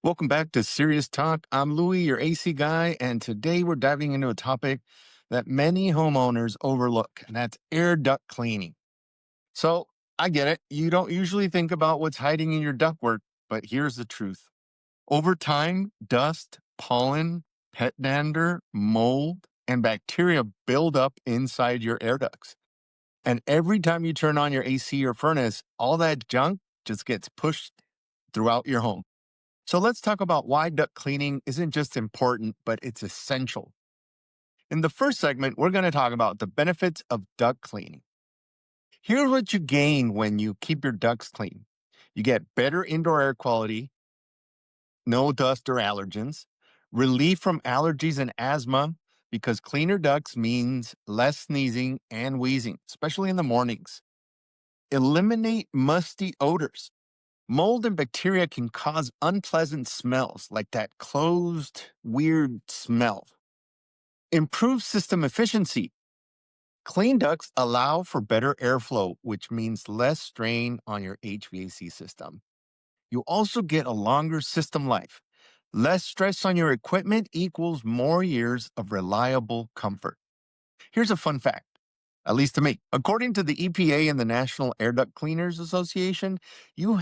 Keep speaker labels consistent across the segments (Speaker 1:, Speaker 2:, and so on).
Speaker 1: Welcome back to SEERious Talk. I'm Louie, your AC guy, and today we're diving into a topic that many homeowners overlook, and that's air duct cleaning. So I get it. You don't usually think about what's hiding in your ductwork, but here's the truth. Over time, dust, pollen, pet dander, mold, and bacteria build up inside your air ducts. And every time you turn on your AC or furnace, all that junk just gets pushed throughout your home. So let's talk about why duct cleaning isn't just important, but it's essential. In the first segment, we're going to talk about the benefits of duct cleaning. Here's what you gain when you keep your ducts clean. You get better indoor air quality, no dust or allergens, relief from allergies and asthma, because cleaner ducts means less sneezing and wheezing, especially in the mornings. Eliminate musty odors. Mold and bacteria can cause unpleasant smells, like that closed, weird smell. Improve system efficiency. Clean ducts allow for better airflow, which means less strain on your HVAC system. You also get a longer system life. Less stress on your equipment equals more years of reliable comfort. Here's a fun fact. At least to me. According to the EPA and the National Air Duct Cleaners Association, you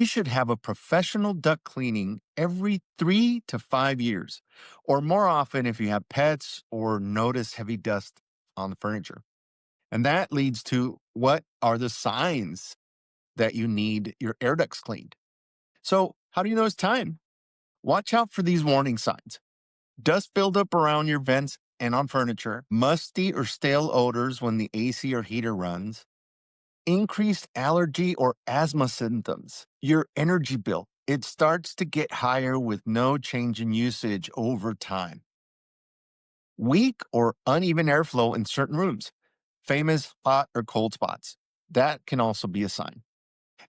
Speaker 1: should have a professional duct cleaning every 3 to 5 years, or more often if you have pets or notice heavy dust on the furniture. And that leads to, what are the signs that you need your air ducts cleaned? So, how do you know it's time? Watch out for these warning signs. Dust buildup around your vents and on furniture, musty or stale odors when the AC or heater runs, increased allergy or asthma symptoms, your energy bill. It starts to get higher with no change in usage over time. Weak or uneven airflow in certain rooms, famous hot or cold spots. That can also be a sign.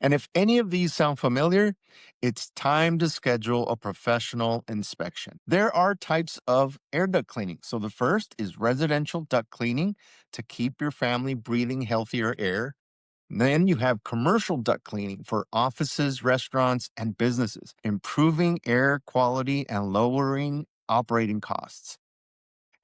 Speaker 1: And if any of these sound familiar, it's time to schedule a professional inspection. There are types of air duct cleaning. So the first is residential duct cleaning to keep your family breathing healthier air. Then you have commercial duct cleaning for offices, restaurants, and businesses, improving air quality and lowering operating costs.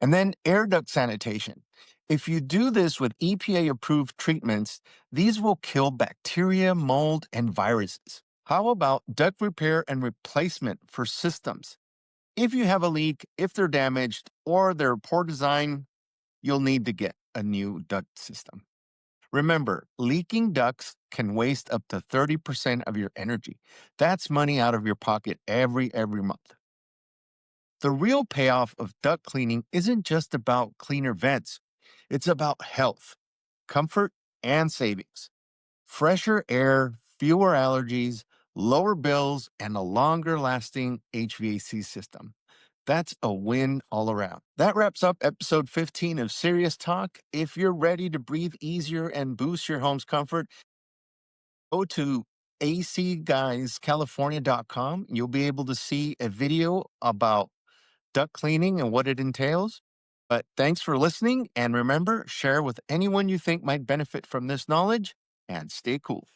Speaker 1: And then air duct sanitation. If you do this with EPA approved treatments, these will kill bacteria, mold, and viruses. How about duct repair and replacement for systems? If you have a leak, if they're damaged, or they're poor design, you'll need to get a new duct system. Remember, leaking ducts can waste up to 30% of your energy. That's money out of your pocket every month. The real payoff of duct cleaning isn't just about cleaner vents. It's about health, comfort, and savings. Fresher air, fewer allergies, lower bills, and a longer lasting HVAC system. That's a win all around. That wraps up episode 15 of SEERious Talk. If you're ready to breathe easier and boost your home's comfort, go to acguyscalifornia.com. You'll be able to see a video about duct cleaning and what it entails. But thanks for listening. And remember, share with anyone you think might benefit from this knowledge, and stay cool.